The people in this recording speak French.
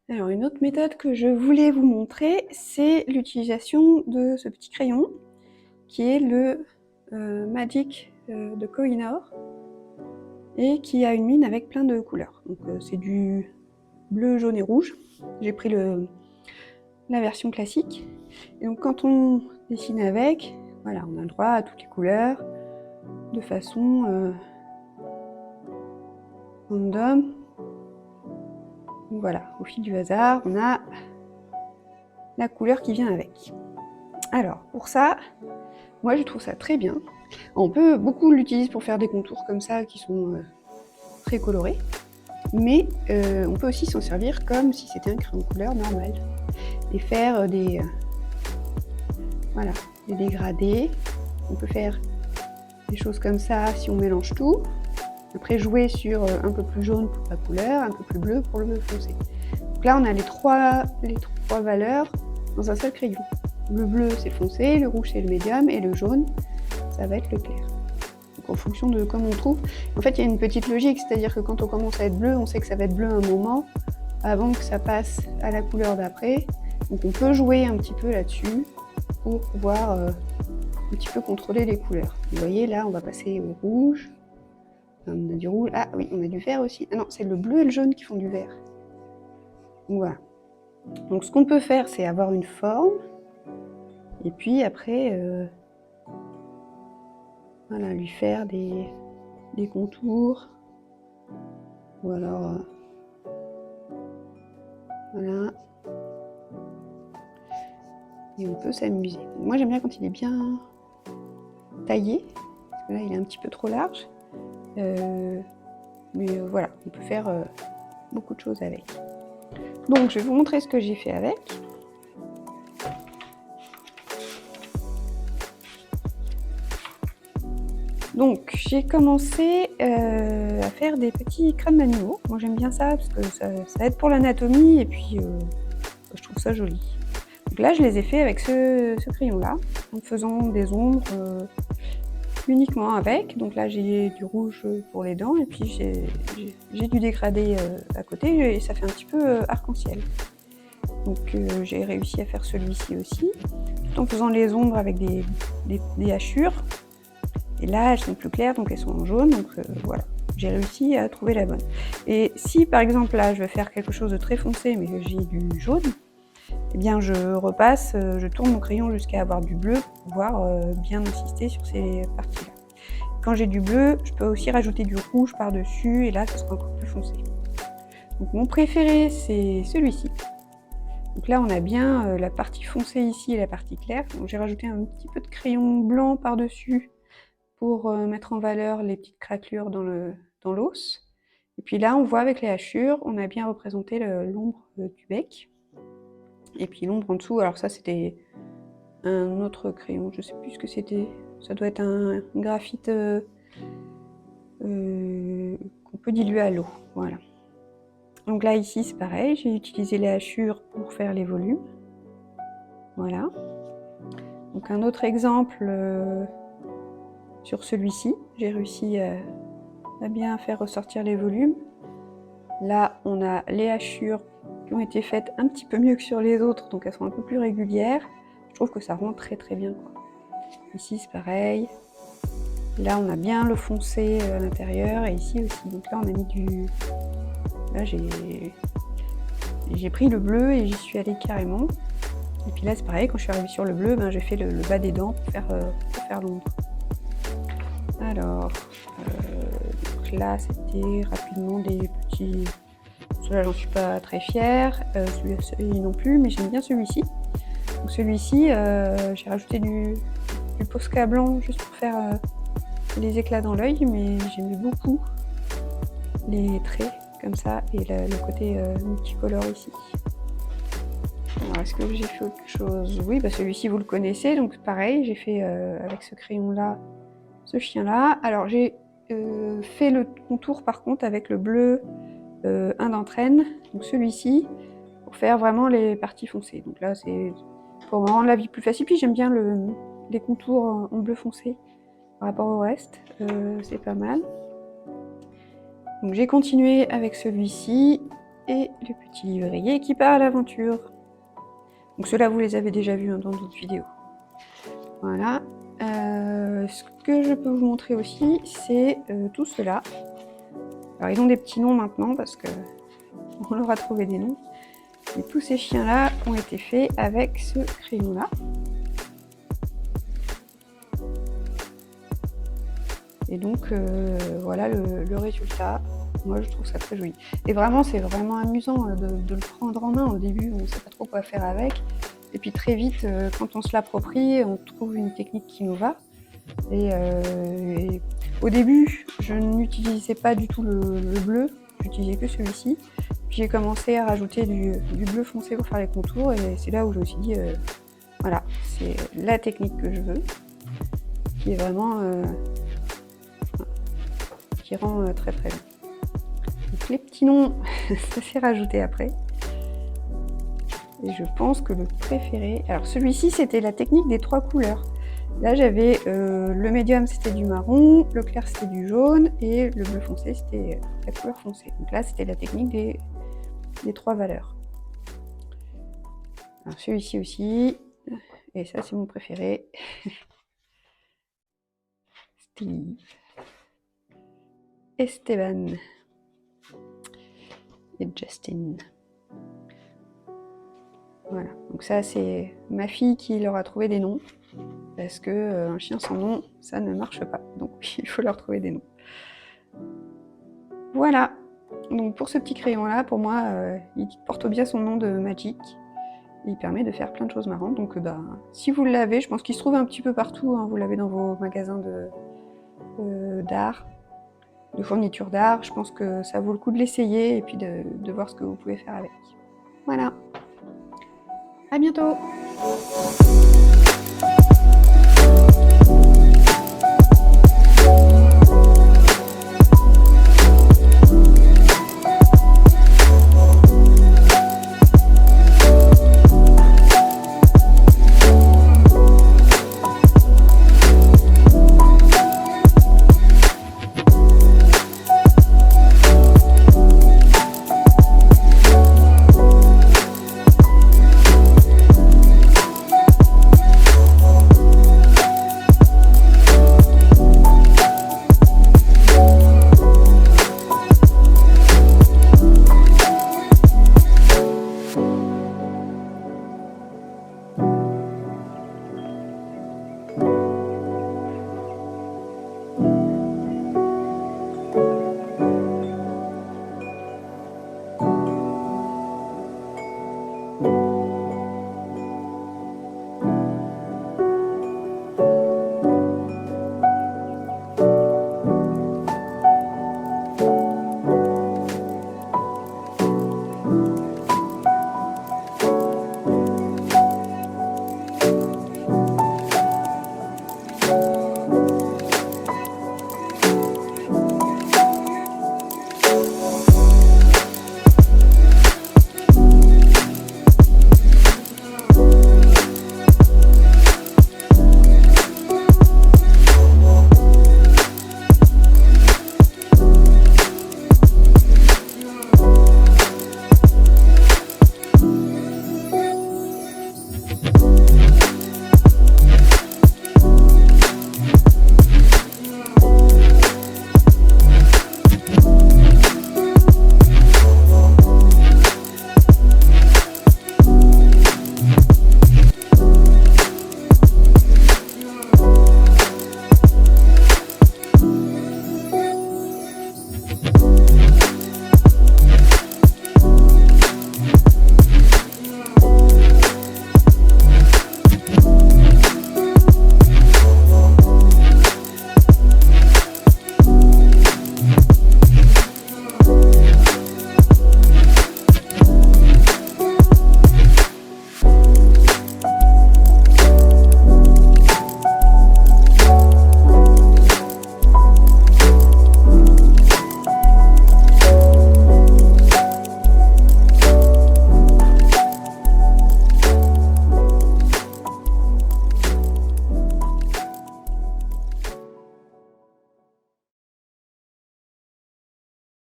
Alors une autre méthode que je voulais vous montrer, c'est l'utilisation de ce petit crayon qui est le Magic de Kohinoor et qui a une mine avec plein de couleurs. Donc c'est du bleu, jaune et rouge. J'ai pris la version classique. Et donc quand on dessine avec, voilà, on a le droit à toutes les couleurs de façon random. Donc voilà, au fil du hasard, on a la couleur qui vient avec. Alors pour ça, moi je trouve ça très bien. On peut beaucoup l'utiliser pour faire des contours comme ça qui sont très colorés, mais on peut aussi s'en servir comme si c'était un crayon de couleur normal et faire voilà, des dégradés. On peut faire des choses comme ça si on mélange tout. Après jouer sur un peu plus jaune pour la couleur, un peu plus bleu pour le foncé. Donc là on a les trois valeurs dans un seul crayon. Le bleu c'est le foncé, le rouge c'est le médium et le jaune ça va être le clair. Donc en fonction de comment on trouve. En fait il y a une petite logique, c'est-à-dire que quand on commence à être bleu, on sait que ça va être bleu un moment avant que ça passe à la couleur d'après. Donc on peut jouer un petit peu là-dessus pour pouvoir un petit peu contrôler les couleurs. Vous voyez là on va passer au rouge. On a du rouge, ah oui, on a du vert aussi. Ah non, c'est le bleu et le jaune qui font du vert. Donc voilà. Donc ce qu'on peut faire, c'est avoir une forme. Et puis après, voilà, lui faire des contours. Ou alors, voilà. Et on peut s'amuser. Moi j'aime bien quand il est bien taillé. Parce que là, il est un petit peu trop large. Mais voilà, on peut faire beaucoup de choses avec. Donc je vais vous montrer ce que j'ai fait avec. Donc j'ai commencé à faire des petits crânes d'animaux. Moi j'aime bien ça parce que ça aide pour l'anatomie et puis je trouve ça joli. Donc là je les ai fait avec ce crayon là, en faisant des ombres uniquement avec. Donc là j'ai du rouge pour les dents et puis j'ai du dégradé à côté et ça fait un petit peu arc-en-ciel. Donc j'ai réussi à faire celui-ci aussi, tout en faisant les ombres avec des hachures. Et là, elles sont plus claires, donc elles sont en jaune, donc voilà. J'ai réussi à trouver la bonne. Et si, par exemple, là, je veux faire quelque chose de très foncé, mais que j'ai du jaune, eh bien, je repasse, je tourne mon crayon jusqu'à avoir du bleu pour pouvoir bien insister sur ces parties-là. Quand j'ai du bleu, je peux aussi rajouter du rouge par-dessus, et là, ce sera encore plus foncé. Donc, mon préféré, c'est celui-ci. Donc là, on a bien la partie foncée ici et la partie claire. Donc, j'ai rajouté un petit peu de crayon blanc par-dessus pour mettre en valeur les petites craquelures dans l'os. Et puis là, on voit avec les hachures, on a bien représenté l'ombre du bec. Et puis l'ombre en dessous, alors ça c'était un autre crayon, je sais plus ce que c'était. Ça doit être un graphite qu'on peut diluer à l'eau. Voilà. Donc là, ici, c'est pareil, j'ai utilisé les hachures pour faire les volumes. Voilà. Donc un autre exemple sur celui-ci, j'ai réussi à bien faire ressortir les volumes. Là, on a les hachures qui ont été faites un petit peu mieux que sur les autres, donc elles sont un peu plus régulières. Je trouve que ça rend très très bien, quoi. Ici, c'est pareil. Là, on a bien le foncé à l'intérieur, et ici aussi. Donc là, on a mis du... Là, j'ai pris le bleu et j'y suis allée carrément. Et puis là, c'est pareil, quand je suis arrivée sur le bleu, ben, j'ai fait le bas des dents pour faire l'ombre. Alors, donc là, c'était rapidement des petits... Celui-là, j'en suis pas très fière, celui-là non plus, mais j'aime bien celui-ci. Donc celui-ci, j'ai rajouté du Posca blanc juste pour faire les éclats dans l'œil, mais j'aimais beaucoup les traits comme ça et le côté multicolore ici. Alors, est-ce que j'ai fait autre chose? Oui, bah celui-ci, vous le connaissez, donc pareil, j'ai fait avec ce crayon-là, ce chien-là. Alors, j'ai fait le contour, par contre, avec le bleu un d'entraîne, donc celui-ci, pour faire vraiment les parties foncées. Donc là, c'est pour rendre la vie plus facile. Puis j'aime bien les contours en bleu foncé par rapport au reste, c'est pas mal. Donc j'ai continué avec celui-ci. et le petit lévrier qui part à l'aventure. Donc ceux-là, vous les avez déjà vus dans d'autres vidéos. Voilà. Ce que je peux vous montrer aussi, c'est tout cela. Alors ils ont des petits noms maintenant parce que on leur a trouvé des noms. Et tous ces chiens-là ont été faits avec ce crayon-là. Et donc voilà le résultat. Moi je trouve ça très joli. Et vraiment c'est vraiment amusant de le prendre en main. Au début on ne sait pas trop quoi faire avec. Et puis très vite quand on se l'approprie, on trouve une technique qui nous va. Et au début je n'utilisais pas du tout le bleu, j'utilisais que celui-ci. Puis j'ai commencé à rajouter du bleu foncé pour faire les contours. Et c'est là où je me suis dit voilà, c'est la technique que je veux. Qui est vraiment... qui rend très très bien. Donc les petits noms, ça s'est rajouté après. Et je pense que le préféré... Alors celui-ci, c'était la technique des 3 couleurs. Là, j'avais le médium, c'était du marron, le clair, c'était du jaune, et le bleu foncé, c'était la couleur foncée. Donc là, c'était la technique des 3 valeurs. Alors celui-ci aussi, et ça, c'est mon préféré. Steve. Esteban et Justin. Voilà, donc ça c'est ma fille qui leur a trouvé des noms, parce que un chien sans nom, ça ne marche pas, donc il faut leur trouver des noms. Voilà, donc pour ce petit crayon là, pour moi, il porte bien son nom de Magic, et il permet de faire plein de choses marrantes, donc si vous l'avez, je pense qu'il se trouve un petit peu partout, hein, vous l'avez dans vos magasins d'art, de fournitures d'art, je pense que ça vaut le coup de l'essayer, et puis de voir ce que vous pouvez faire avec. Voilà. À bientôt!